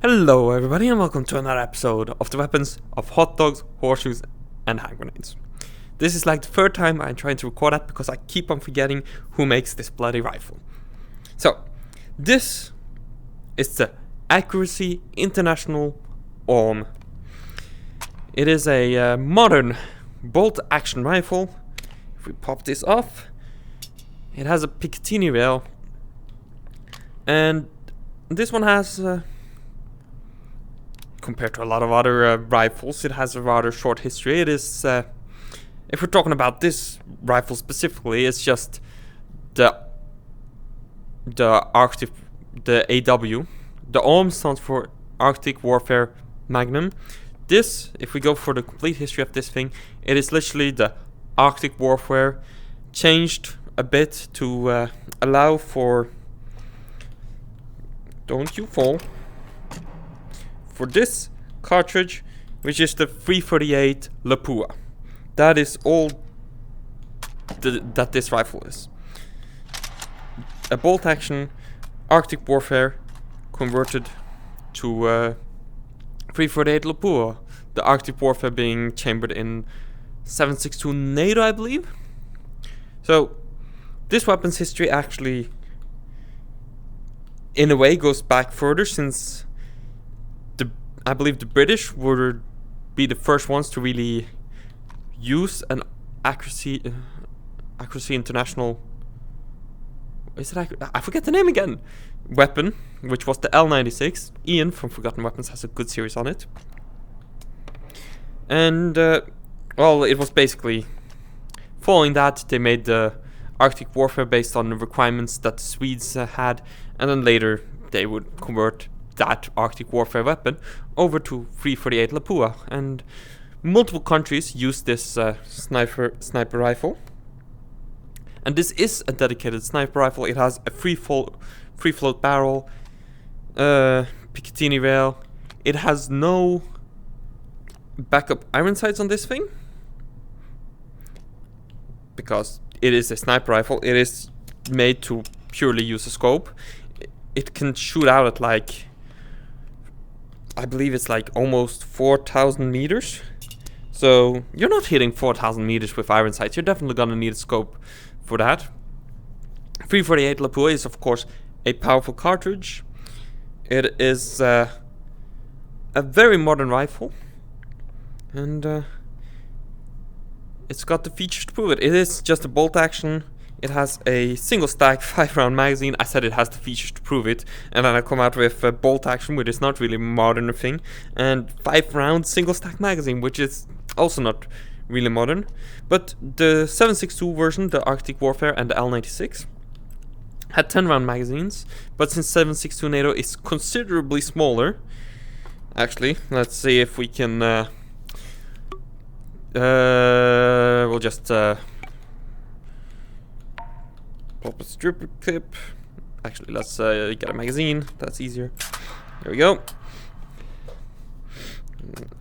Hello everybody and welcome to another episode of the weapons of hot dogs, horseshoes and hand grenades. This is like the third time I'm trying to record that because I keep on forgetting who makes this bloody rifle. So, this is the Accuracy International AWM. It is a modern bolt action rifle. If we pop this off, it has a Picatinny rail, and this one has compared to a lot of other rifles, it has a rather short history. It is, if we're talking about this rifle specifically, it's just the Arctic, the AW. The AWM stands for Arctic Warfare Magnum. This, if we go for the complete history of this thing, it is literally the Arctic Warfare changed a bit to allow for, don't you fall, for this cartridge, which is the 338 Lapua. That is all that this rifle is. A bolt action Arctic Warfare converted to 338 Lapua. The Arctic Warfare being chambered in 7.62 NATO, I believe. So this weapon's history actually, in a way, goes back further, since I believe the British would be the first ones to really use an Accuracy International. Is it? I forget the name again. Weapon, which was the L96. Ian from Forgotten Weapons has a good series on it. And well, it was basically following that they made the Arctic Warfare based on the requirements that the Swedes had, and then later they would convert that Arctic Warfare weapon over to 338 Lapua, and multiple countries use this sniper rifle. And this is a dedicated sniper rifle. It has a free float barrel, Picatinny rail. It has no backup iron sights on this thing because it is a sniper rifle. It is made to purely use a scope. It can shoot out at, like, I believe it's like almost 4,000 meters. So you're not hitting 4,000 meters with iron sights. You're definitely gonna need a scope for that. 348 Lapua is, of course, a powerful cartridge. It is a very modern rifle, and it's got the features to prove it. It is just a bolt action. It has a single stack 5-round magazine. I said it has the features to prove it, and then I come out with a bolt action, which is not really modern thing, and 5-round single stack magazine, which is also not really modern. But the 7.62 version, the Arctic Warfare, and the L96 had 10-round magazines, but since 7.62 NATO is considerably smaller, actually, let's see if we can. We'll just pop a stripper clip. Actually, let's get a magazine. That's easier. There we go.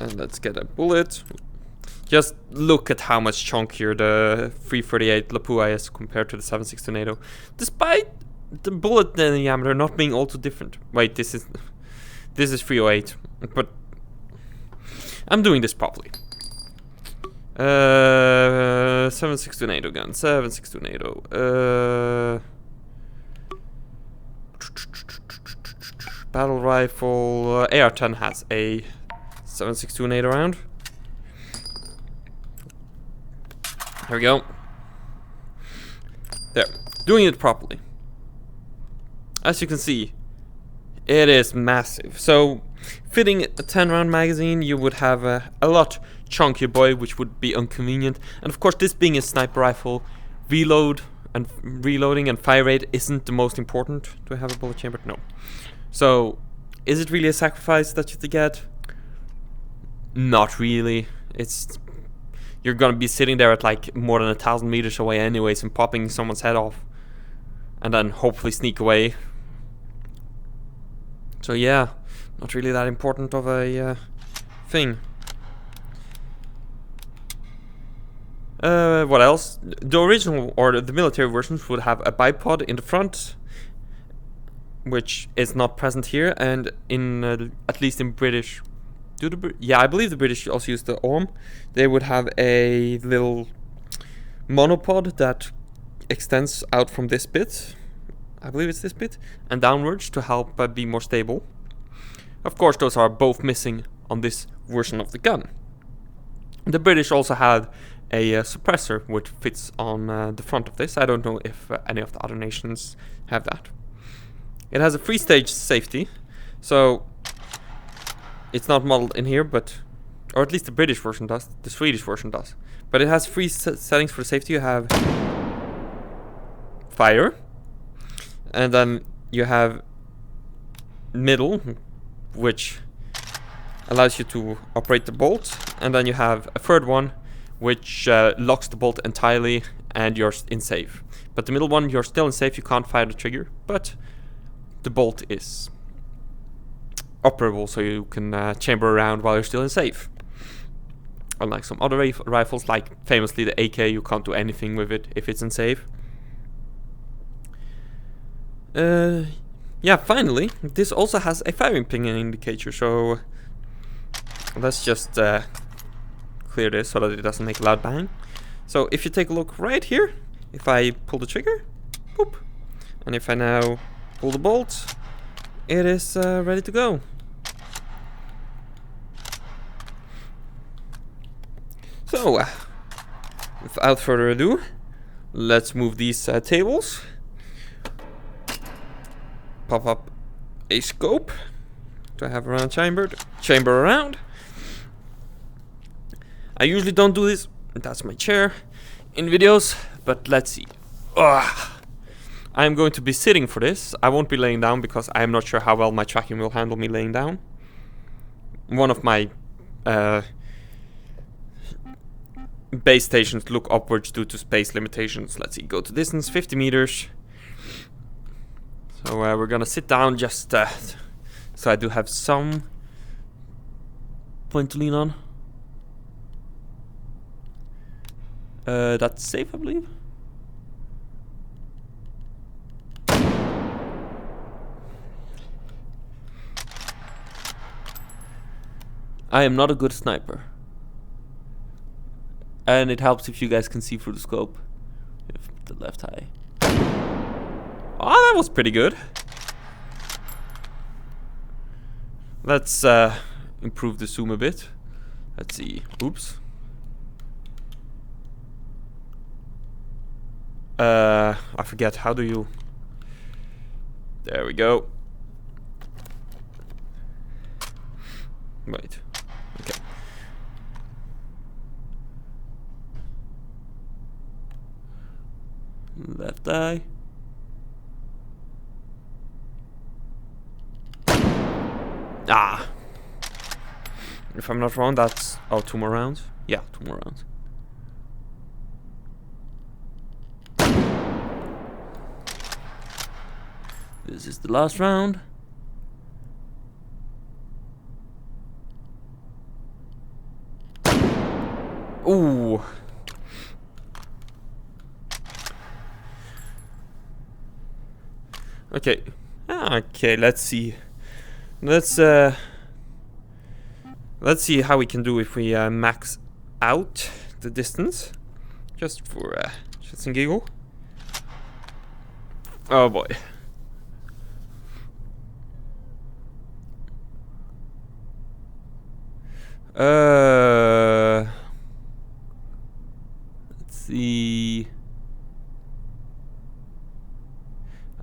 And let's get a bullet. Just look at how much chunkier the 338 Lapua is compared to the 7.62 NATO, despite the bullet diameter not being all too different. Wait, this is 308, but I'm doing this properly. 7.62 NATO gun, 7.62 NATO. Battle rifle. AR-10 has a 7.62 NATO round. There we go. There, doing it properly. As you can see, it is massive. So, fitting a 10-round magazine, you would have a lot chunkier boy, which would be inconvenient. And of course, this being a sniper rifle, reloading and fire rate isn't the most important to have a bullet chamber. No. So, is it really a sacrifice that you have to get? Not really. You're gonna be sitting there at like more than 1,000 meters away anyways and popping someone's head off, and then hopefully sneak away. So yeah, not really that important of a thing. What else? The original or the military versions would have a bipod in the front which is not present here, and in at least in British, yeah, I believe the British also use the AWM. They would have a little monopod that extends out from this bit, I believe it's this bit, and downwards to help be more stable. Of course, those are both missing on this version of the gun. The British also had a suppressor which fits on the front of this. I don't know if any of the other nations have that. It has a 3-stage safety, so it's not modeled in here, but, or at least the British version does, the Swedish version does. But it has 3 settings for safety. You have fire, and then you have middle, which allows you to operate the bolt, and then you have a third one, which locks the bolt entirely, and you're in safe. But the middle one, you're still in safe, you can't fire the trigger, but the bolt is operable, so you can chamber around while you're still in safe. Unlike some other rifles, like famously the AK, you can't do anything with it if it's in safe. Yeah, finally, this also has a firing ping indicator, so let's just clear this so that it doesn't make a loud bang. So if you take a look right here, if I pull the trigger, boop, and if I now pull the bolt, it is ready to go. So, without further ado, let's move these tables. Pop up a scope to have around chamber around. I usually don't do this, that's my chair, in videos, but let's see. I'm going to be sitting for this. I won't be laying down because I'm not sure how well my tracking will handle me laying down. One of my base stations look upwards due to space limitations. Let's see, go to distance, 50 meters. So we're gonna sit down just so I do have some point to lean on. That's safe, I believe. I am not a good sniper. And it helps if you guys can see through the scope with the left eye. Oh, that was pretty good. Let's improve the zoom a bit. Let's see. Oops. I forget. How do you... There we go. Wait. Okay. Left eye. Ah. If I'm not wrong, that's... Oh, 2 more rounds? Yeah, 2 more rounds. This is the last round. Ooh. Okay. Okay, let's see. Let's see how we can do if we max out the distance. Just for shits and giggle. Oh boy. Let's see.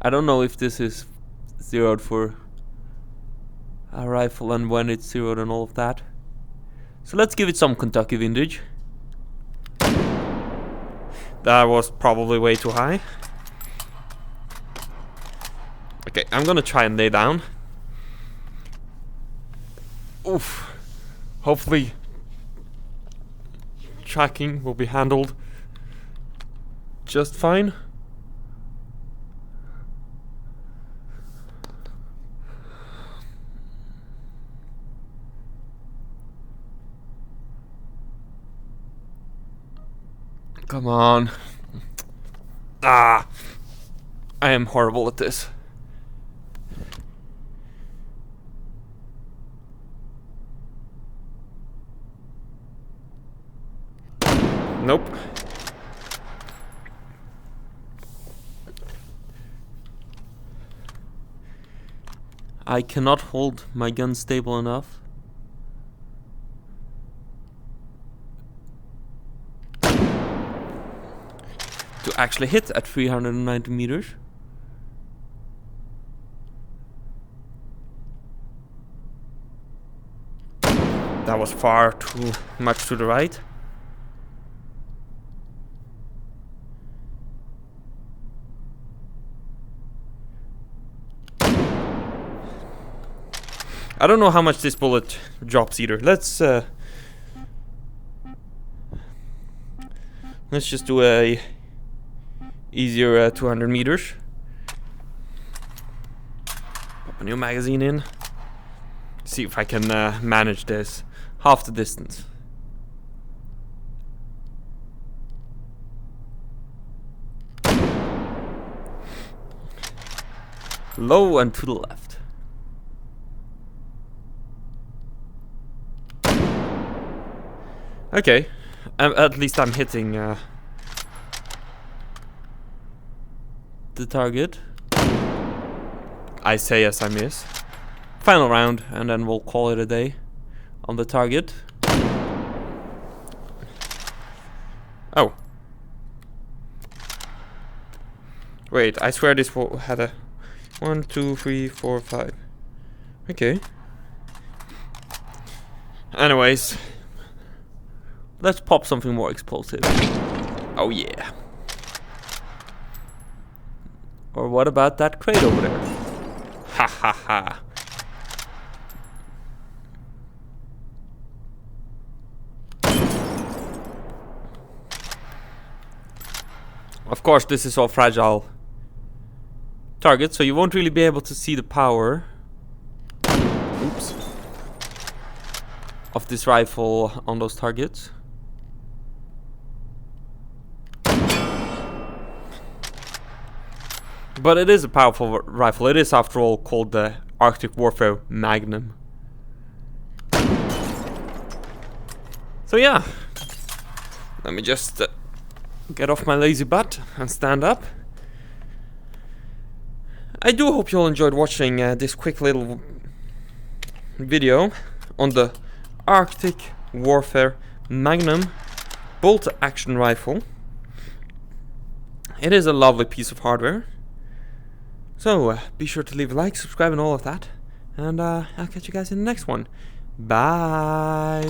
I don't know if this is zeroed for a rifle and when it's zeroed and all of that. So let's give it some Kentucky vintage. That was probably way too high. Okay, I'm gonna try and lay down. Oof. Hopefully tracking will be handled just fine. Come on. Ah! I am horrible at this. Nope. I cannot hold my gun stable enough. To actually hit at 390 meters. That was far too much to the right. I don't know how much this bullet drops either. Let's just do a easier 200 meters. Pop a new magazine in. See if I can manage this half the distance. Low and to the left. Okay, at least I'm hitting the target. I say as I miss. Final round, and then we'll call it a day on the target. Oh. Wait, I swear this had a 1, 2, 3, 4, 5. Okay. Anyways. Let's pop something more explosive. Oh yeah. Or what about that crate over there? Ha ha ha. Of course, this is all fragile targets, so you won't really be able to see the power. Oops. Of this rifle on those targets. But it is a powerful rifle. It is, after all, called the Arctic Warfare Magnum. So yeah, let me just get off my lazy butt and stand up. I do hope you all enjoyed watching this quick little video on the Arctic Warfare Magnum bolt action rifle. It is a lovely piece of hardware. So, be sure to leave a like, subscribe and all of that. And I'll catch you guys in the next one. Bye!